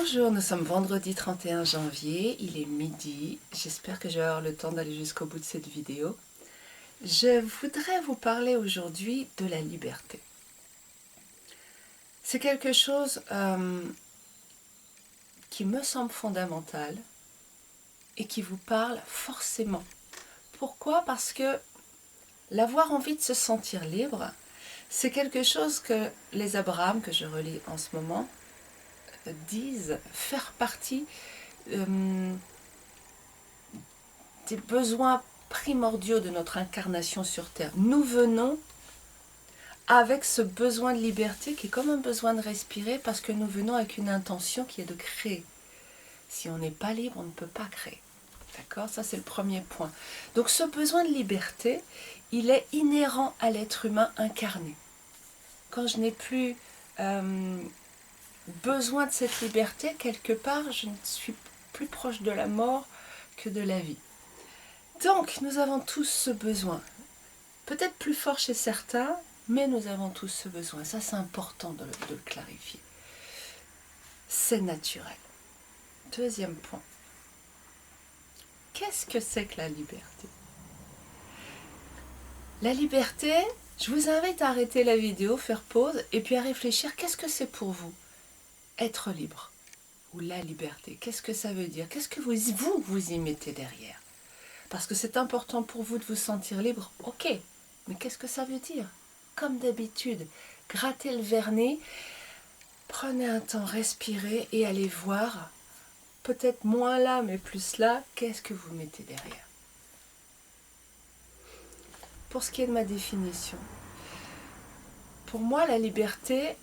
Bonjour, nous sommes vendredi 31 janvier, il est midi, j'espère que je vais avoir le temps d'aller jusqu'au bout de cette vidéo. Je voudrais vous parler aujourd'hui de la liberté. C'est quelque chose qui me semble fondamental et qui vous parle forcément. Pourquoi? Parce que l'avoir envie de se sentir libre, c'est quelque chose que les Abraham, que je relis en ce moment, disent faire partie des besoins primordiaux de notre incarnation sur Terre. Nous venons avec ce besoin de liberté qui est comme un besoin de respirer parce que nous venons avec une intention qui est de créer. Si on n'est pas libre, on ne peut pas créer. D'accord? Ça, c'est le premier point. Donc ce besoin de liberté, il est inhérent à l'être humain incarné. Quand je n'ai plus besoin de cette liberté, quelque part, je ne suis plus proche de la mort que de la vie. Donc, nous avons tous ce besoin. Peut-être plus fort chez certains, mais nous avons tous ce besoin. Ça, c'est important de le clarifier. C'est naturel. Deuxième point. Qu'est-ce que c'est que la liberté? La liberté, je vous invite à arrêter la vidéo, faire pause, et puis à réfléchir, qu'est-ce que c'est pour vous? Être libre, ou la liberté, qu'est-ce que ça veut dire? Qu'est-ce que vous y mettez derrière? Parce que c'est important pour vous de vous sentir libre, ok, mais qu'est-ce que ça veut dire? Comme d'habitude, grattez le vernis, prenez un temps, respirez et allez voir, peut-être moins là, mais plus là, qu'est-ce que vous mettez derrière? Pour ce qui est de ma définition, pour moi, la liberté,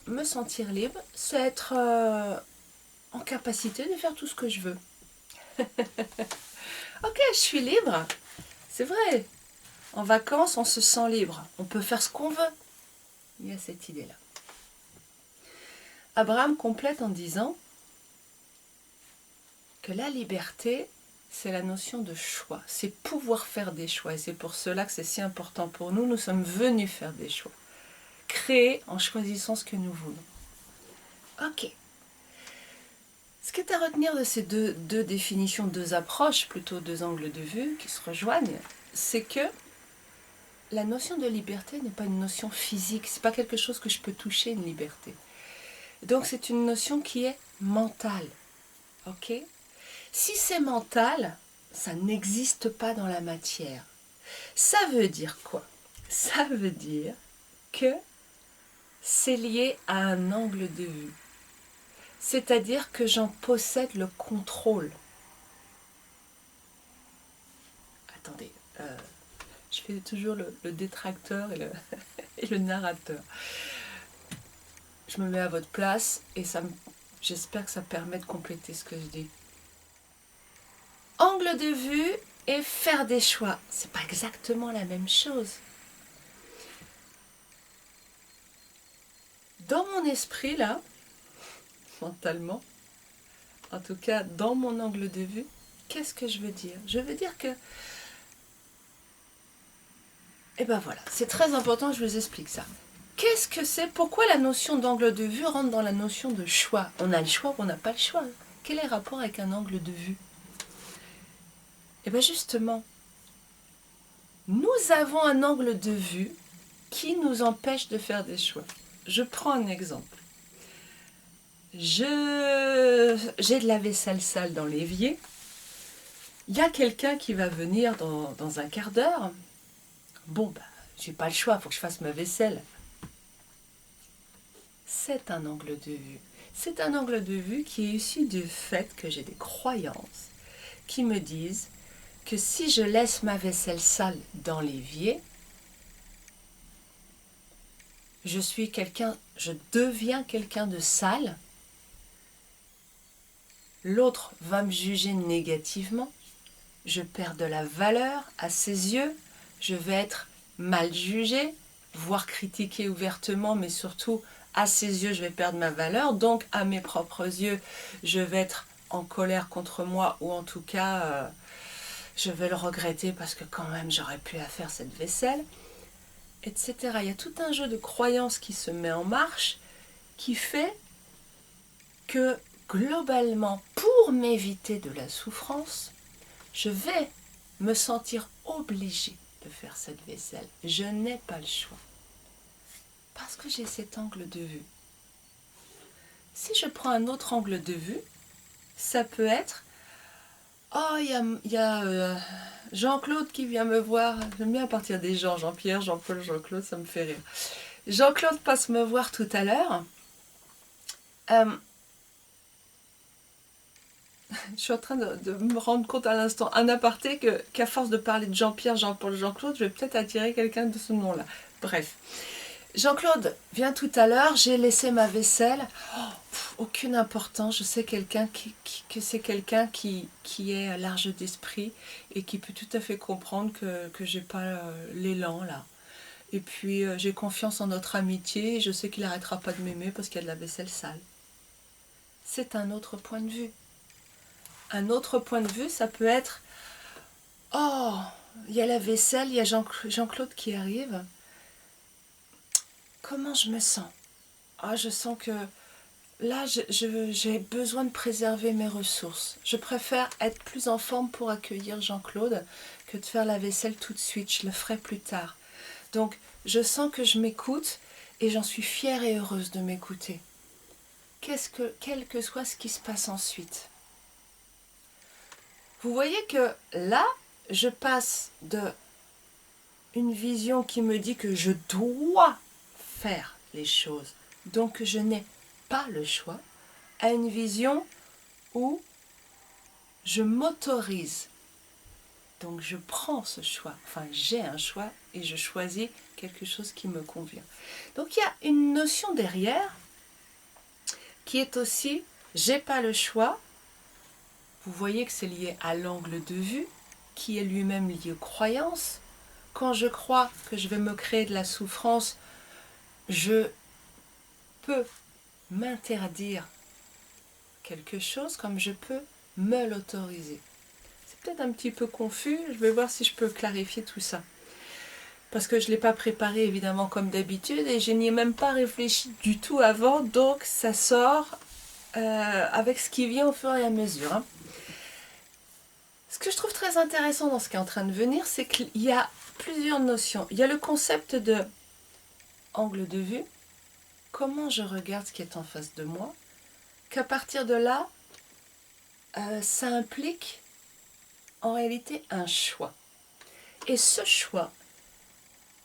me sentir libre, c'est être en capacité de faire tout ce que je veux. Ok, je suis libre, c'est vrai. En vacances, on se sent libre. On peut faire ce qu'on veut. Il y a cette idée-là. Abraham complète en disant que la liberté, c'est la notion de choix. C'est pouvoir faire des choix. Et c'est pour cela que c'est si important pour nous. Nous sommes venus faire des choix. Créer en choisissant ce que nous voulons. Ok. Ce qui est à retenir de ces deux définitions, deux approches, plutôt deux angles de vue qui se rejoignent, c'est que la notion de liberté n'est pas une notion physique, c'est pas quelque chose que je peux toucher, une liberté. Donc c'est une notion qui est mentale. Ok? Si c'est mental, ça n'existe pas dans la matière. Ça veut dire quoi? Ça veut dire que c'est lié à un angle de vue. C'est-à-dire que j'en possède le contrôle. Attendez, je fais toujours le détracteur et le narrateur. Je me mets à votre place et j'espère que ça permet de compléter ce que je dis. Angle de vue et faire des choix, c'est pas exactement la même chose. Dans mon esprit là, mentalement, en tout cas dans mon angle de vue, qu'est-ce que je veux dire? Je veux dire que, et ben voilà, c'est très important, je vous explique ça. Qu'est-ce que c'est? Pourquoi la notion d'angle de vue rentre dans la notion de choix? On a le choix ou on n'a pas le choix? Quel est le rapport avec un angle de vue? Et bien justement, nous avons un angle de vue qui nous empêche de faire des choix. Je prends un exemple. J'ai de la vaisselle sale dans l'évier. Il y a quelqu'un qui va venir dans un quart d'heure. Bon, bah, j'ai pas le choix, il faut que je fasse ma vaisselle. C'est un angle de vue. C'est un angle de vue qui est issu du fait que j'ai des croyances qui me disent que si je laisse ma vaisselle sale dans l'évier, je deviens quelqu'un de sale. L'autre va me juger négativement. Je perds de la valeur à ses yeux. Je vais être mal jugé, voire critiqué ouvertement, mais surtout à ses yeux, je vais perdre ma valeur. Donc, à mes propres yeux, je vais être en colère contre moi, ou en tout cas, je vais le regretter parce que quand même, j'aurais pu faire cette vaisselle, etc. Il y a tout un jeu de croyances qui se met en marche, qui fait que globalement, pour m'éviter de la souffrance, je vais me sentir obligée de faire cette vaisselle. Je n'ai pas le choix. Parce que j'ai cet angle de vue. Si je prends un autre angle de vue, ça peut être « Oh, il y a Jean-Claude qui vient me voir. » J'aime bien à partir des gens, Jean-Pierre, Jean-Paul, Jean-Claude, ça me fait rire. Jean-Claude passe me voir tout à l'heure. Je suis en train de me rendre compte à l'instant, un aparté, qu'à force de parler de Jean-Pierre, Jean-Paul, Jean-Claude, je vais peut-être attirer quelqu'un de ce nom-là. Bref. Jean-Claude vient tout à l'heure, j'ai laissé ma vaisselle. Oh, aucune importance, je sais que c'est quelqu'un qui est large d'esprit et qui peut tout à fait comprendre que j'ai pas l'élan là. Et puis j'ai confiance en notre amitié et je sais qu'il n'arrêtera pas de m'aimer parce qu'il y a de la vaisselle sale. C'est un autre point de vue. Un autre point de vue, ça peut être « Oh, il y a la vaisselle, il y a Jean-Claude qui arrive. Comment je me sens? Ah, je sens que là, j'ai besoin de préserver mes ressources. Je préfère être plus en forme pour accueillir Jean-Claude que de faire la vaisselle tout de suite. Je le ferai plus tard. Donc, je sens que je m'écoute et j'en suis fière et heureuse de m'écouter. Quel que soit ce qui se passe ensuite. Vous voyez que là, je passe de une vision qui me dit que je dois faire les choses, donc je n'ai pas le choix, à une vision où je m'autorise. Donc je prends ce choix, enfin j'ai un choix et je choisis quelque chose qui me convient. Donc il y a une notion derrière qui est aussi j'ai pas le choix. Vous voyez que c'est lié à l'angle de vue qui est lui-même lié aux croyances. Quand je crois que je vais me créer de la souffrance, je peux m'interdire quelque chose comme je peux me l'autoriser. C'est peut-être un petit peu confus, je vais voir si je peux clarifier tout ça. Parce que je ne l'ai pas préparé évidemment comme d'habitude et je n'y ai même pas réfléchi du tout avant, donc ça sort avec ce qui vient au fur et à mesure. Hein. Ce que je trouve très intéressant dans ce qui est en train de venir, c'est qu'il y a plusieurs notions. Il y a le concept de angle de vue, comment je regarde ce qui est en face de moi, qu'à partir de là, ça implique en réalité un choix. Et ce choix,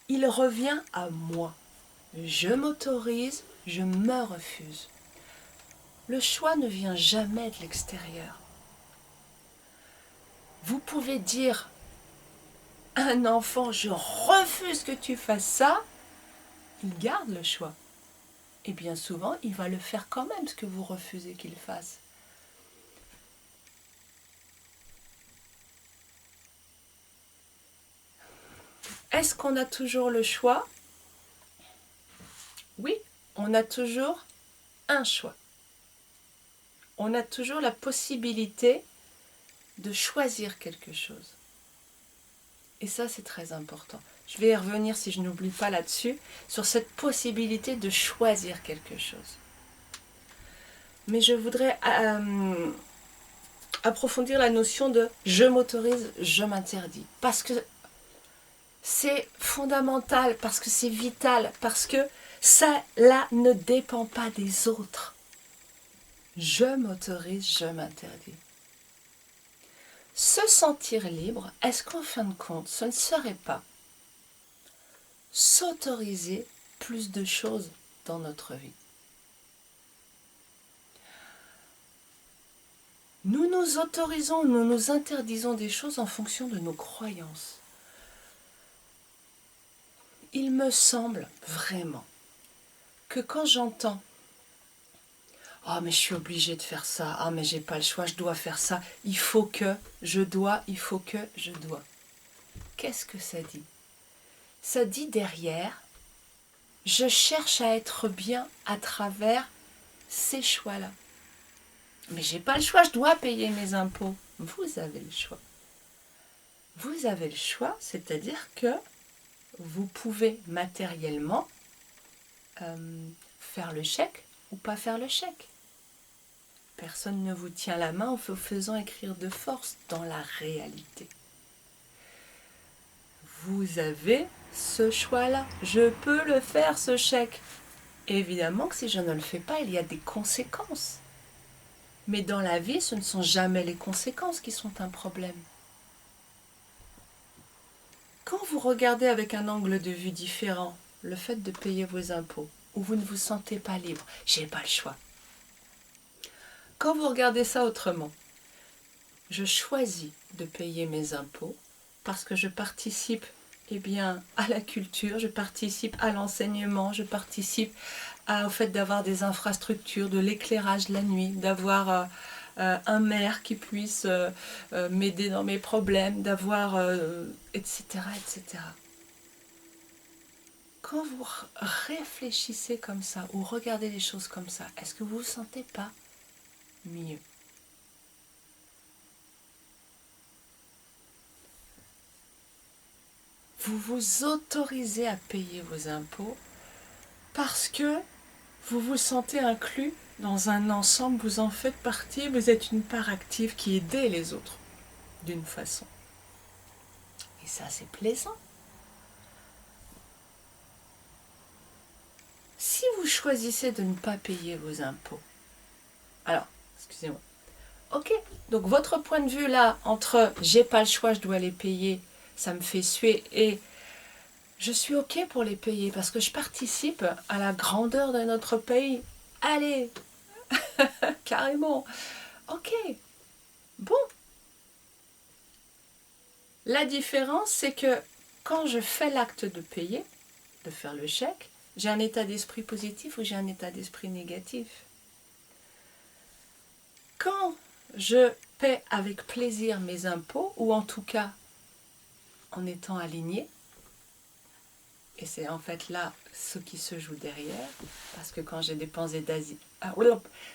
il revient à moi. Je m'autorise, je me refuse. Le choix ne vient jamais de l'extérieur. Vous pouvez dire à un enfant, je refuse que tu fasses ça, il garde le choix. Et bien souvent, il va le faire quand même, ce que vous refusez qu'il fasse. Est-ce qu'on a toujours le choix? Oui, on a toujours un choix. On a toujours la possibilité de choisir quelque chose. Et ça, c'est très important. Je vais y revenir, si je n'oublie pas là-dessus, sur cette possibilité de choisir quelque chose. Mais je voudrais approfondir la notion de « je m'autorise, je m'interdis ». Parce que c'est fondamental, parce que c'est vital, parce que ça, là, ne dépend pas des autres. Je m'autorise, je m'interdis. Se sentir libre, est-ce qu'en fin de compte, ce ne serait pas s'autoriser plus de choses dans notre vie? Nous nous autorisons, nous nous interdisons des choses en fonction de nos croyances. Il me semble vraiment que quand j'entends « Ah, mais je suis obligée de faire ça. Ah, mais j'ai pas le choix, je dois faire ça. Il faut que, je dois, il faut que, je dois. » Qu'est-ce que ça dit? Ça dit derrière, je cherche à être bien à travers ces choix-là. Mais j'ai pas le choix, je dois payer mes impôts. Vous avez le choix. Vous avez le choix, c'est-à-dire que vous pouvez matériellement faire le chèque ou pas faire le chèque. Personne ne vous tient la main en vous faisant écrire de force dans la réalité. Vous avez ce choix-là. Je peux le faire, ce chèque. Évidemment que si je ne le fais pas, il y a des conséquences. Mais dans la vie, ce ne sont jamais les conséquences qui sont un problème. Quand vous regardez avec un angle de vue différent le fait de payer vos impôts, où vous ne vous sentez pas libre, j'ai pas le choix. Quand vous regardez ça autrement, je choisis de payer mes impôts parce que je participe à la culture, je participe à l'enseignement, je participe au fait d'avoir des infrastructures, de l'éclairage la nuit, d'avoir un maire qui puisse m'aider dans mes problèmes, d'avoir etc., etc. Quand vous réfléchissez comme ça ou regardez les choses comme ça, est-ce que vous ne vous sentez pas mieux? Vous vous autorisez à payer vos impôts parce que vous vous sentez inclus dans un ensemble, vous en faites partie, vous êtes une part active qui aide les autres d'une façon. Et ça, c'est plaisant. Si vous choisissez de ne pas payer vos impôts, alors, excusez-moi, ok, donc votre point de vue là, entre j'ai pas le choix, je dois les payer, ça me fait suer, et je suis ok pour les payer parce que je participe à la grandeur de notre pays. Allez, carrément, ok, bon. La différence, c'est que quand je fais l'acte de payer, de faire le chèque, j'ai un état d'esprit positif ou j'ai un état d'esprit négatif. Quand je paie avec plaisir mes impôts, ou en tout cas en étant aligné, et c'est en fait là ce qui se joue derrière, parce que quand j'ai des pensées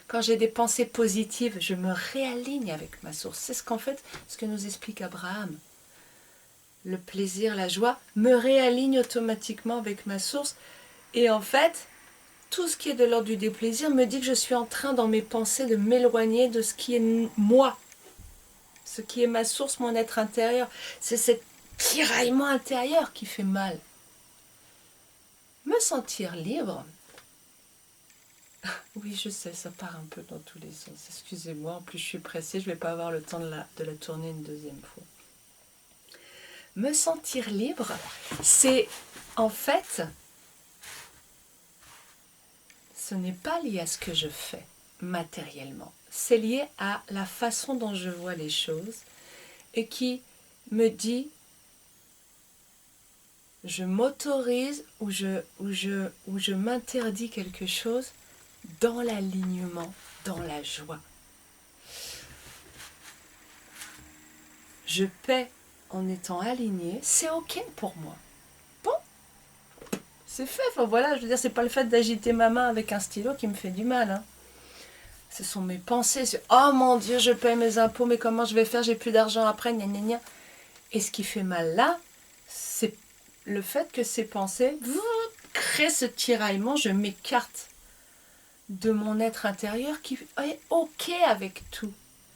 quand j'ai des pensées positives, je me réaligne avec ma source. C'est ce que nous explique Abraham. Le plaisir, la joie me réaligne automatiquement avec ma source, et en fait, tout ce qui est de l'ordre du déplaisir me dit que je suis en train dans mes pensées de m'éloigner de ce qui est moi, ce qui est ma source, mon être intérieur. C'est cet tiraillement intérieur qui fait mal. Me sentir libre, oui je sais, ça part un peu dans tous les sens, excusez-moi, en plus je suis pressée, je ne vais pas avoir le temps de la tourner une deuxième fois. Me sentir libre, c'est en fait, ce n'est pas lié à ce que je fais matériellement, c'est lié à la façon dont je vois les choses et qui me dit je m'autorise ou je m'interdis quelque chose dans l'alignement, dans la joie. Je paie en étant aligné, c'est ok pour moi. Bon, c'est fait. Enfin voilà, je veux dire, c'est pas le fait d'agiter ma main avec un stylo qui me fait du mal. Hein. Ce sont mes pensées. Oh mon Dieu, je paie mes impôts, mais comment je vais faire? J'ai plus d'argent après, gna gna gna. Et ce qui fait mal là, c'est le fait que ces pensées créent ce tiraillement. Je m'écarte de mon être intérieur qui est ok avec tout.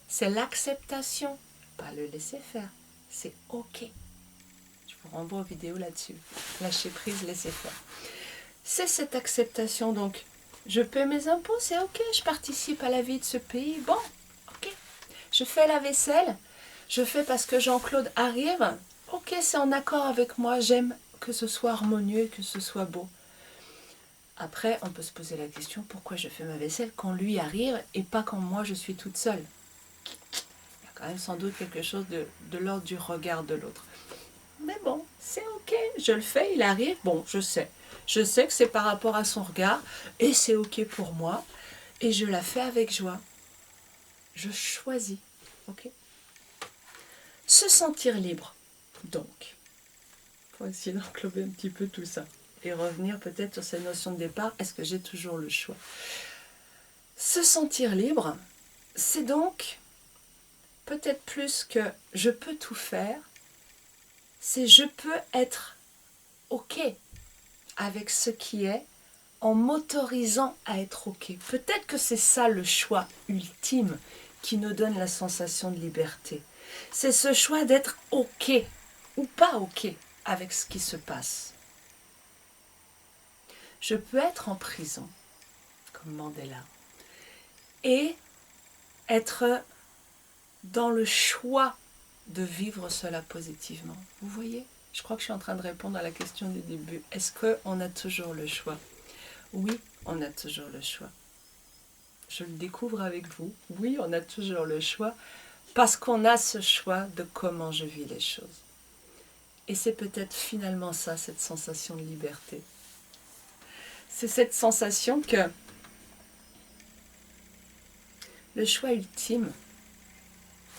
C'est l'acceptation, pas le laisser faire. C'est ok. Je vous renvoie aux vidéos là-dessus. Lâcher prise, laisser faire. C'est cette acceptation. Donc, je paie mes impôts, c'est ok. Je participe à la vie de ce pays. Bon, ok. Je fais la vaisselle. Je fais parce que Jean-Claude arrive. Ok, c'est en accord avec moi. J'aime que ce soit harmonieux, que ce soit beau. Après, on peut se poser la question, pourquoi je fais ma vaisselle quand lui arrive et pas quand moi je suis toute seule? Il y a quand même sans doute quelque chose de l'ordre du regard de l'autre. Mais bon, c'est ok, je le fais, il arrive, bon, je sais. Je sais que c'est par rapport à son regard et c'est ok pour moi et je la fais avec joie. Je choisis, ok? Se sentir libre, donc. Pour essayer d'englober un petit peu tout ça. Et revenir peut-être sur cette notion de départ, est-ce que j'ai toujours le choix? Se sentir libre, c'est donc peut-être plus que je peux tout faire, c'est je peux être ok avec ce qui est en m'autorisant à être OK. Peut-être que c'est ça le choix ultime qui nous donne la sensation de liberté. C'est ce choix d'être OK ou pas OK avec ce qui se passe. Je peux être en prison, comme Mandela, et être dans le choix de vivre cela positivement. Vous voyez? Je crois que je suis en train de répondre à la question du début. Est-ce qu'on a toujours le choix? Oui, on a toujours le choix. Je le découvre avec vous. Oui, on a toujours le choix parce qu'on a ce choix de comment je vis les choses. Et c'est peut-être finalement ça, cette sensation de liberté. C'est cette sensation que le choix ultime,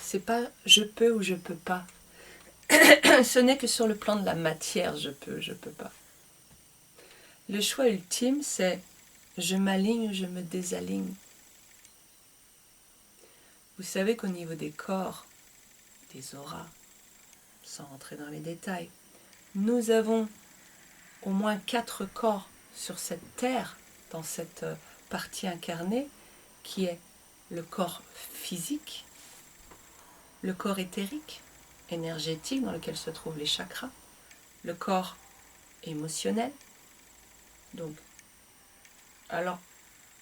c'est pas je peux ou je peux pas. Ce n'est que sur le plan de la matière, je peux pas. Le choix ultime, c'est je m'aligne ou je me désaligne. Vous savez qu'au niveau des corps, des auras, sans rentrer dans les détails, nous avons au moins 4 corps sur cette terre, dans cette partie incarnée, qui est le corps physique, le corps éthérique, énergétique, dans lequel se trouvent les chakras, le corps émotionnel. Donc, alors,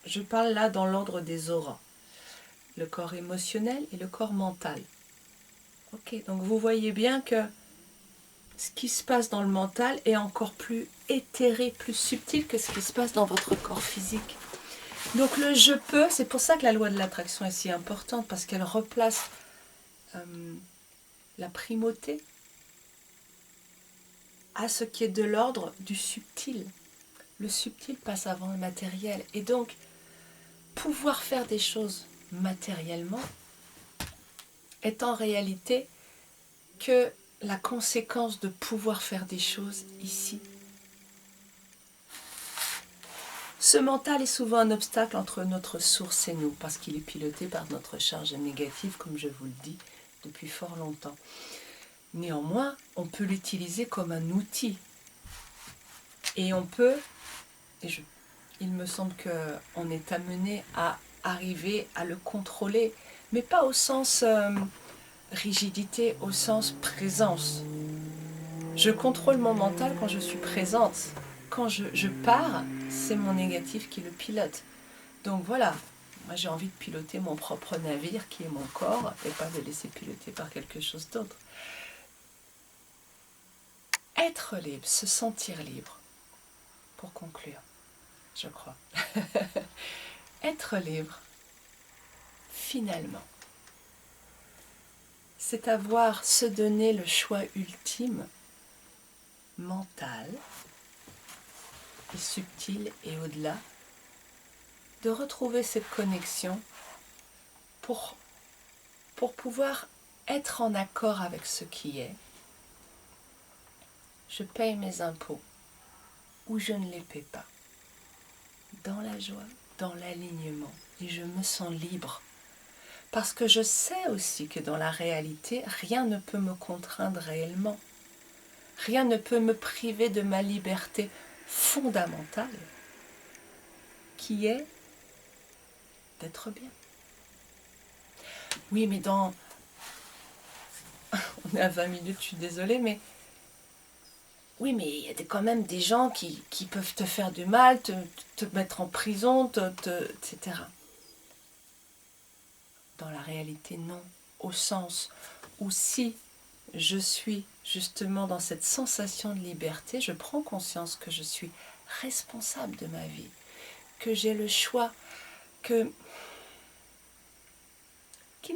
je parle là dans l'ordre des auras. Le corps émotionnel et le corps mental. Ok, donc vous voyez bien que ce qui se passe dans le mental est encore plus éthéré, plus subtil que ce qui se passe dans votre corps physique. Donc le je peux, c'est pour ça que la loi de l'attraction est si importante, parce qu'elle replace la primauté à ce qui est de l'ordre du subtil. Le subtil passe avant le matériel. Et donc, pouvoir faire des choses matériellement est en réalité que la conséquence de pouvoir faire des choses ici. Ce mental est souvent un obstacle entre notre source et nous, parce qu'il est piloté par notre charge négative, comme je vous le dis depuis fort longtemps. Néanmoins, on peut l'utiliser comme un outil. Et on peut, il me semble qu'on est amené à arriver à le contrôler, mais pas au sens rigidité, au sens présence. Je contrôle mon mental quand je suis présente. Quand je pars, c'est mon négatif qui le pilote. Donc voilà, moi j'ai envie de piloter mon propre navire qui est mon corps et pas de laisser piloter par quelque chose d'autre. Être libre, se sentir libre, pour conclure, je crois. Être libre, finalement, c'est avoir se donner le choix ultime, mental et subtil et au-delà, de retrouver cette connexion pour pouvoir être en accord avec ce qui est. Je paye mes impôts ou je ne les paie pas, dans la joie, dans l'alignement, et je me sens libre. Parce que je sais aussi que dans la réalité, rien ne peut me contraindre réellement. Rien ne peut me priver de ma liberté fondamentale, qui est d'être bien. Oui, mais on est à 20 minutes, je suis désolée, mais oui, mais il y a quand même des gens qui peuvent te faire du mal, te mettre en prison, etc. Dans la réalité, non. Au sens où si je suis justement dans cette sensation de liberté, je prends conscience que je suis responsable de ma vie, que j'ai le choix, qu'il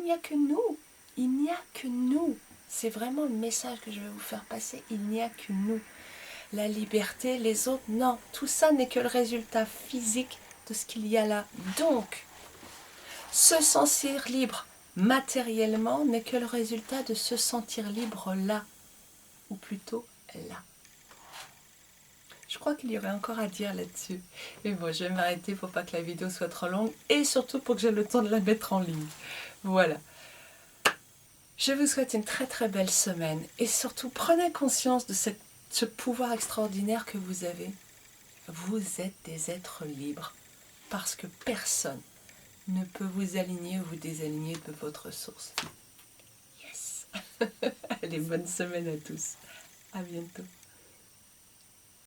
n'y a que nous. Il n'y a que nous. C'est vraiment le message que je vais vous faire passer. Il n'y a que nous. La liberté, les autres, non. Tout ça n'est que le résultat physique de ce qu'il y a là. Donc, se sentir libre matériellement n'est que le résultat de se sentir libre là. Ou plutôt là. Je crois qu'il y aurait encore à dire là-dessus. Mais bon, je vais m'arrêter pour pas que la vidéo soit trop longue et surtout pour que j'ai le temps de la mettre en ligne. Voilà. Je vous souhaite une très très belle semaine et surtout prenez conscience de ce pouvoir extraordinaire que vous avez Vous êtes des êtres libres parce que personne ne peut vous aligner ou vous désaligner de votre source. Yes. Allez, bonne semaine à tous. À bientôt.